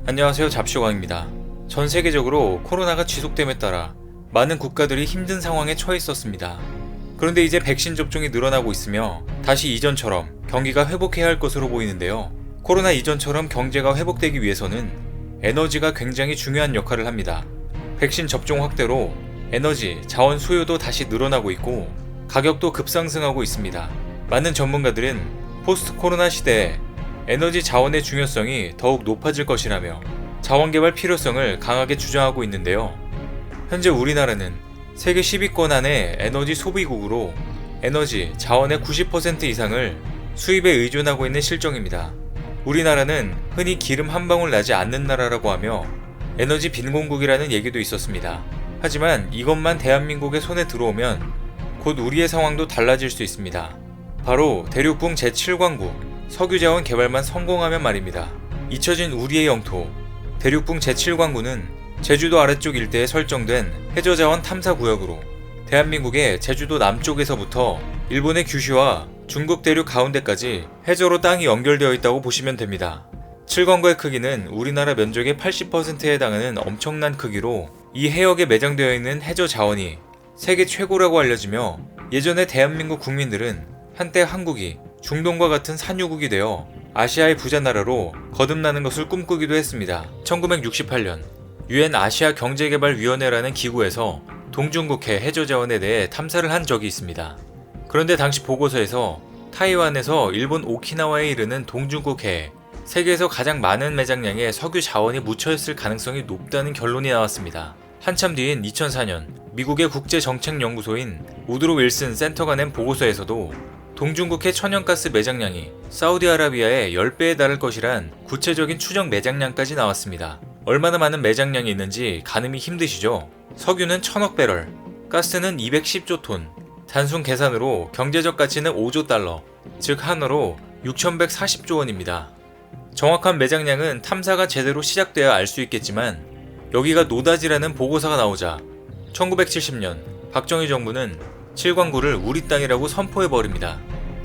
안녕하세요, 잡시광입니다. 전 세계적으로 코로나가 지속됨에 따라 많은 국가들이 힘든 상황에 처해 있었습니다. 그런데 이제 백신 접종이 늘어나고 있으며 다시 이전처럼 경기가 회복해야 할 것으로 보이는데요. 코로나 이전처럼 경제가 회복되기 위해서는 에너지가 굉장히 중요한 역할을 합니다. 백신 접종 확대로 에너지, 자원 수요도 다시 늘어나고 있고 가격도 급상승하고 있습니다. 많은 전문가들은 포스트 코로나 시대에 에너지 자원의 중요성이 더욱 높아질 것이라며 자원 개발 필요성을 강하게 주장하고 있는데요. 현재 우리나라는 세계 10위권 안의 에너지 소비국으로 에너지 자원의 90% 이상을 수입에 의존하고 있는 실정입니다. 우리나라는 흔히 기름 한 방울 나지 않는 나라라고 하며 에너지 빈곤국이라는 얘기도 있었습니다. 하지만 이것만 대한민국의 손에 들어오면 곧 우리의 상황도 달라질 수 있습니다. 바로 대륙붕 제7광구 석유자원 개발만 성공하면 말입니다. 잊혀진 우리의 영토 대륙붕 제7광구는 제주도 아래쪽 일대에 설정된 해저자원 탐사구역으로 대한민국의 제주도 남쪽에서부터 일본의 규슈와 중국 대륙 가운데까지 해저로 땅이 연결되어 있다고 보시면 됩니다. 7광구의 크기는 우리나라 면적의 80%에 해당하는 엄청난 크기로 이 해역에 매장되어 있는 해저 자원이 세계 최고라고 알려지며 예전에 대한민국 국민들은 한때 한국이 중동과 같은 산유국이 되어 아시아의 부자 나라로 거듭나는 것을 꿈꾸기도 했습니다. 1968년 UN 아시아 경제개발위원회라는 기구에서 동중국해 해저자원에 대해 탐사를 한 적이 있습니다. 그런데 당시 보고서에서 타이완에서 일본 오키나와에 이르는 동중국해에 세계에서 가장 많은 매장량의 석유 자원이 묻혀있을 가능성이 높다는 결론이 나왔습니다. 한참 뒤인 2004년 미국의 국제정책연구소인 우드로 윌슨 센터가 낸 보고서에서도 동중국해 천연가스 매장량이 사우디아라비아의 10배에 달할 것이란 구체적인 추정 매장량까지 나왔습니다. 얼마나 많은 매장량이 있는지 가늠이 힘드시죠? 석유는 1000억 배럴, 가스는 210조 톤, 단순 계산으로 경제적 가치는 5조 달러, 즉 한화로 6140조 원입니다. 정확한 매장량은 탐사가 제대로 시작돼야 알 수 있겠지만 여기가 노다지라는 보고서가 나오자 1970년 박정희 정부는 7광구를 우리 땅이라고 선포해버립니다.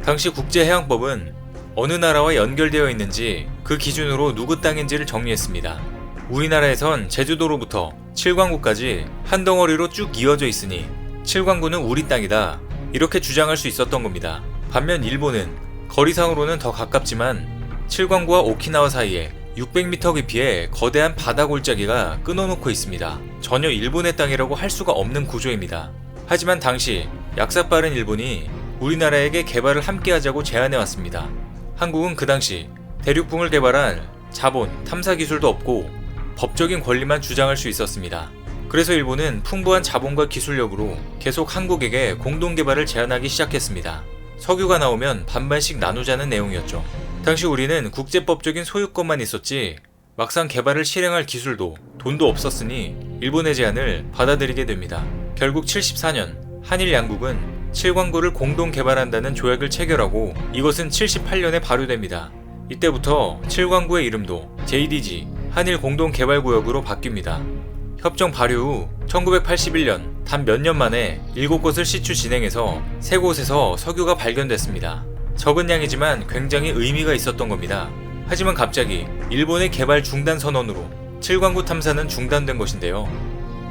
당시 국제해양법은 어느 나라와 연결되어 있는지 그 기준으로 누구 땅인지를 정리했습니다. 우리나라에선 제주도로부터 7광구까지 한 덩어리로 쭉 이어져 있으니 7광구는 우리 땅이다 이렇게 주장할 수 있었던 겁니다. 반면 일본은 거리상으로는 더 가깝지만 7광구와 오키나와 사이에 600m 깊이의 거대한 바다 골짜기가 끊어놓고 있습니다. 전혀 일본의 땅이라고 할 수가 없는 구조입니다. 하지만 당시 약삭빠른 일본이 우리나라에게 개발을 함께하자고 제안해왔습니다. 한국은 그 당시 대륙붕을 개발할 자본, 탐사 기술도 없고 법적인 권리만 주장할 수 있었습니다. 그래서 일본은 풍부한 자본과 기술력으로 계속 한국에게 공동개발을 제안하기 시작했습니다. 석유가 나오면 반반씩 나누자는 내용이었죠. 당시 우리는 국제법적인 소유권만 있었지 막상 개발을 실행할 기술도 돈도 없었으니 일본의 제안을 받아들이게 됩니다. 결국 74년 한일 양국은 7광구를 공동 개발한다는 조약을 체결하고 이것은 78년에 발효됩니다. 이때부터 7광구의 이름도 JDG 한일 공동 개발구역으로 바뀝니다. 협정 발효 후 1981년 단 몇 년 만에 7곳을 시추 진행해서 3곳에서 석유가 발견됐습니다. 적은 양이지만 굉장히 의미가 있었던 겁니다. 하지만 갑자기 일본의 개발 중단 선언으로 7광구 탐사는 중단된 것인데요.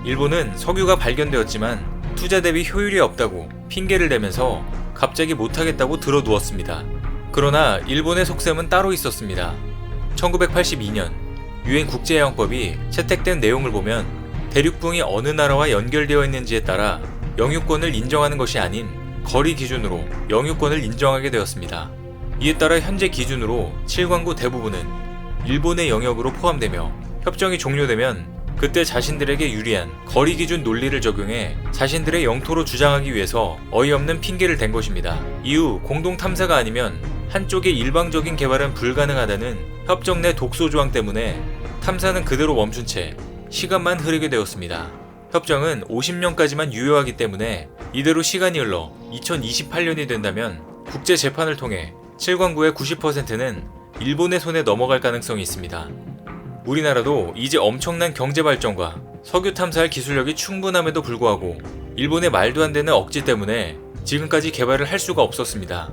일본은 석유가 발견되었지만 투자 대비 효율이 없다고 핑계를 대면서 갑자기 못하겠다고 들어누웠습니다. 그러나 일본의 속셈은 따로 있었습니다. 1982년 유엔 국제해양법이 채택된 내용을 보면 대륙붕이 어느 나라와 연결되어 있는지에 따라 영유권을 인정하는 것이 아닌 거리 기준으로 영유권을 인정하게 되었습니다. 이에 따라 현재 기준으로 7광구 대부분은 일본의 영역으로 포함되며 협정이 종료되면 그때 자신들에게 유리한 거리 기준 논리를 적용해 자신들의 영토로 주장하기 위해서 어이없는 핑계를 댄 것입니다. 이후 공동 탐사가 아니면 한쪽의 일방적인 개발은 불가능하다는 협정 내 독소 조항 때문에 탐사는 그대로 멈춘 채 시간만 흐르게 되었습니다. 협정은 50년까지만 유효하기 때문에 이대로 시간이 흘러 2028년이 된다면 국제 재판을 통해 7광구의 90%는 일본의 손에 넘어갈 가능성이 있습니다. 우리나라도 이제 엄청난 경제 발전과 석유 탐사할 기술력이 충분함에도 불구하고 일본의 말도 안 되는 억지 때문에 지금까지 개발을 할 수가 없었습니다.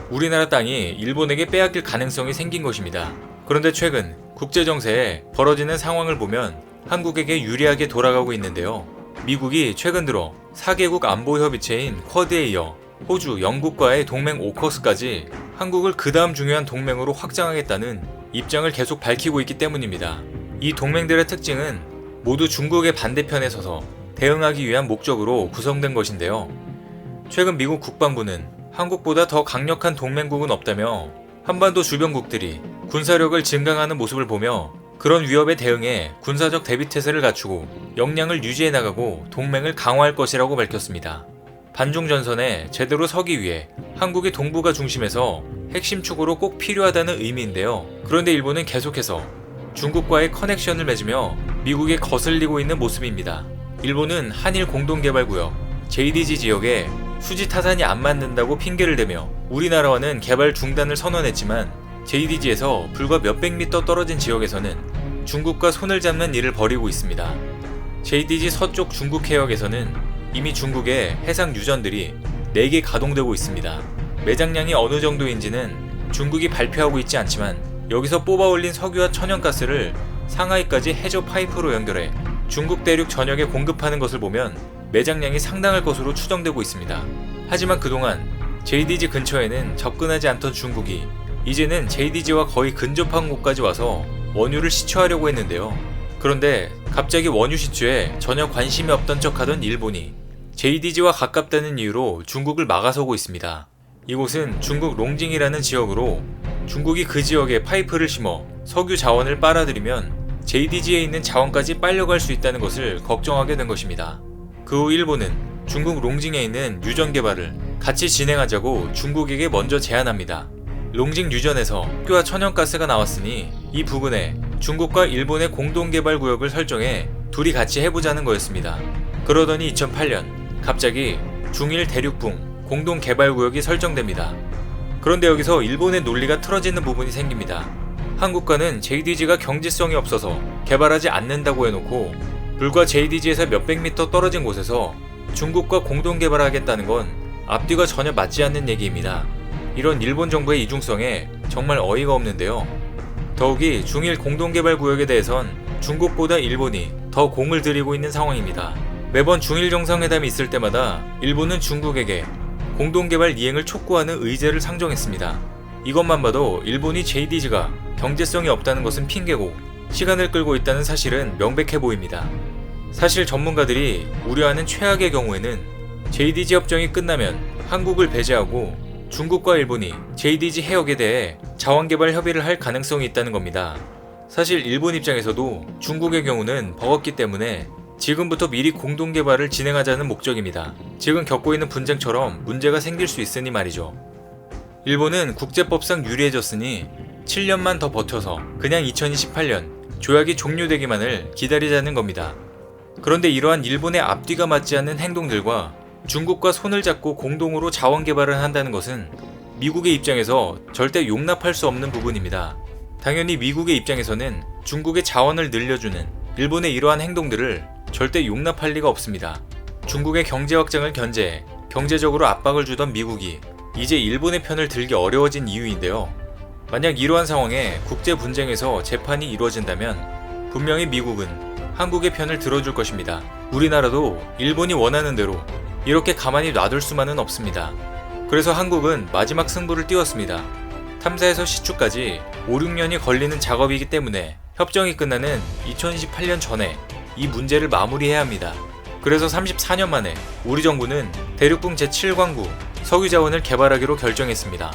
우리나라 땅이 일본에게 빼앗길 가능성이 생긴 것입니다. 그런데 최근 국제정세에 벌어지는 상황을 보면 한국에게 유리하게 돌아가고 있는데요. 미국이 최근 들어 4개국 안보협의체인 쿼드에 이어 호주, 영국과의 동맹 오커스까지 한국을 그 다음 중요한 동맹으로 확장하겠다는 입장을 계속 밝히고 있기 때문입니다. 이 동맹들의 특징은 모두 중국의 반대편에 서서 대응하기 위한 목적으로 구성된 것인데요. 최근 미국 국방부는 한국보다 더 강력한 동맹국은 없다며 한반도 주변국들이 군사력을 증강하는 모습을 보며 그런 위협에 대응해 군사적 대비태세를 갖추고 역량을 유지해 나가고 동맹을 강화할 것이라고 밝혔습니다. 반중전선에 제대로 서기 위해 한국의 동북아 중심에서 핵심 축으로 꼭 필요하다는 의미인데요. 그런데 일본은 계속해서 중국과의 커넥션을 맺으며 미국에 거슬리고 있는 모습입니다. 일본은 한일 공동개발구역 JDG 지역에 수지 타산이 안 맞는다고 핑계를 대며 우리나라와는 개발 중단을 선언했지만 JDG에서 불과 몇백 미터 떨어진 지역에서는 중국과 손을 잡는 일을 벌이고 있습니다. JDG 서쪽 중국 해역에서는 이미 중국의 해상 유전들이 4개 가동되고 있습니다. 매장량이 어느 정도인지는 중국이 발표하고 있지 않지만 여기서 뽑아 올린 석유와 천연가스를 상하이까지 해저 파이프로 연결해 중국 대륙 전역에 공급하는 것을 보면 매장량이 상당할 것으로 추정되고 있습니다. 하지만 그동안 JDG 근처에는 접근하지 않던 중국이 이제는 JDG와 거의 근접한 곳까지 와서 원유를 시추하려고 했는데요. 그런데 갑자기 원유 시추에 전혀 관심이 없던 척하던 일본이 JDG와 가깝다는 이유로 중국을 막아서고 있습니다. 이곳은 중국 롱징이라는 지역으로 중국이 그 지역에 파이프를 심어 석유 자원을 빨아들이면 JDG에 있는 자원까지 빨려갈 수 있다는 것을 걱정하게 된 것입니다. 그 후 일본은 중국 롱징에 있는 유전 개발을 같이 진행하자고 중국에게 먼저 제안합니다. 롱징 유전에서 석유와 천연가스가 나왔으니 이 부근에 중국과 일본의 공동개발구역을 설정해 둘이 같이 해보자는 거였습니다. 그러더니 2008년 갑자기 중일 대륙붕 공동개발구역이 설정됩니다. 그런데 여기서 일본의 논리가 틀어지는 부분이 생깁니다. 한국과는 JDG가 경제성이 없어서 개발하지 않는다고 해놓고 불과 JDG에서 몇백 미터 떨어진 곳에서 중국과 공동개발하겠다는 건 앞뒤가 전혀 맞지 않는 얘기입니다. 이런 일본 정부의 이중성에 정말 어이가 없는데요. 더욱이 중일 공동개발구역에 대해선 중국보다 일본이 더 공을 들이고 있는 상황입니다. 매번 중일 정상회담이 있을 때마다 일본은 중국에게 공동개발 이행을 촉구하는 의제를 상정했습니다. 이것만 봐도 일본이 JDG가 경제성이 없다는 것은 핑계고 시간을 끌고 있다는 사실은 명백해 보입니다. 사실 전문가들이 우려하는 최악의 경우에는 JDG 협정이 끝나면 한국을 배제하고 중국과 일본이 JDG 해역에 대해 자원개발 협의를 할 가능성이 있다는 겁니다. 사실 일본 입장에서도 중국의 경우는 버겁기 때문에 지금부터 미리 공동개발을 진행하자는 목적입니다. 지금 겪고 있는 분쟁처럼 문제가 생길 수 있으니 말이죠. 일본은 국제법상 유리해졌으니 7년만 더 버텨서 그냥 2028년 조약이 종료되기만을 기다리자는 겁니다. 그런데 이러한 일본의 앞뒤가 맞지 않는 행동들과 중국과 손을 잡고 공동으로 자원 개발을 한다는 것은 미국의 입장에서 절대 용납할 수 없는 부분입니다. 당연히 미국의 입장에서는 중국의 자원을 늘려주는 일본의 이러한 행동들을 절대 용납할 리가 없습니다. 중국의 경제 확장을 견제해 경제적으로 압박을 주던 미국이 이제 일본의 편을 들기 어려워진 이유인데요. 만약 이러한 상황에 국제 분쟁에서 재판이 이루어진다면 분명히 미국은 한국의 편을 들어줄 것입니다. 우리나라도 일본이 원하는 대로 이렇게 가만히 놔둘 수만은 없습니다. 그래서 한국은 마지막 승부를 띄웠습니다. 탐사에서 시추까지 5, 6년이 걸리는 작업이기 때문에 협정이 끝나는 2028년 전에 이 문제를 마무리해야 합니다. 그래서 34년 만에 우리 정부는 대륙붕 제7광구 석유자원을 개발하기로 결정했습니다.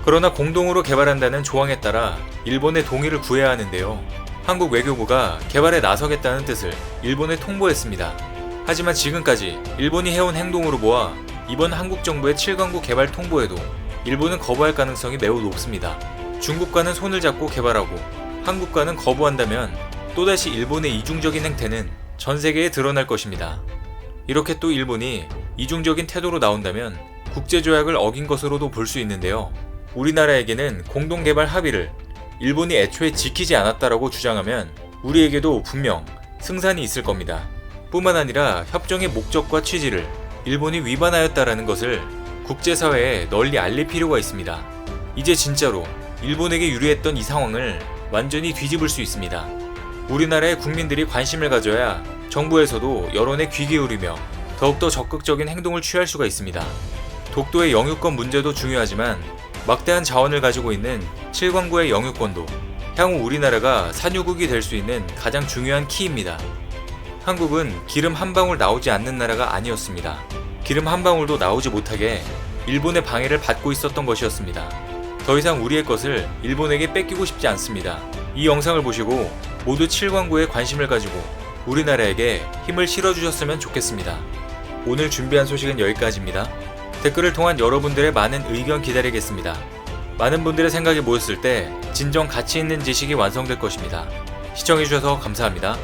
그러나 공동으로 개발한다는 조항에 따라 일본의 동의를 구해야 하는데요. 한국 외교부가 개발에 나서겠다는 뜻을 일본에 통보했습니다. 하지만 지금까지 일본이 해온 행동으로 보아 이번 한국 정부의 7광구 개발 통보에도 일본은 거부할 가능성이 매우 높습니다. 중국과는 손을 잡고 개발하고 한국과는 거부한다면 또다시 일본의 이중적인 행태는 전 세계에 드러날 것입니다. 이렇게 또 일본이 이중적인 태도로 나온다면 국제조약을 어긴 것으로도 볼 수 있는데요. 우리나라에게는 공동개발 합의를 일본이 애초에 지키지 않았다라고 주장하면 우리에게도 분명 승산이 있을 겁니다. 뿐만 아니라 협정의 목적과 취지를 일본이 위반하였다라는 것을 국제사회에 널리 알릴 필요가 있습니다. 이제 진짜로 일본에게 유리했던 이 상황을 완전히 뒤집을 수 있습니다. 우리나라의 국민들이 관심을 가져야 정부에서도 여론에 귀 기울이며 더욱더 적극적인 행동을 취할 수가 있습니다. 독도의 영유권 문제도 중요하지만 막대한 자원을 가지고 있는 칠광구의 영유권도 향후 우리나라가 산유국이 될 수 있는 가장 중요한 키입니다. 한국은 기름 한 방울 나오지 않는 나라가 아니었습니다. 기름 한 방울도 나오지 못하게 일본의 방해를 받고 있었던 것이었습니다. 더 이상 우리의 것을 일본에게 뺏기고 싶지 않습니다. 이 영상을 보시고 모두 칠광구에 관심을 가지고 우리나라에게 힘을 실어주셨으면 좋겠습니다. 오늘 준비한 소식은 여기까지입니다. 댓글을 통한 여러분들의 많은 의견 기다리겠습니다. 많은 분들의 생각이 모였을 때 진정 가치 있는 지식이 완성될 것입니다. 시청해주셔서 감사합니다.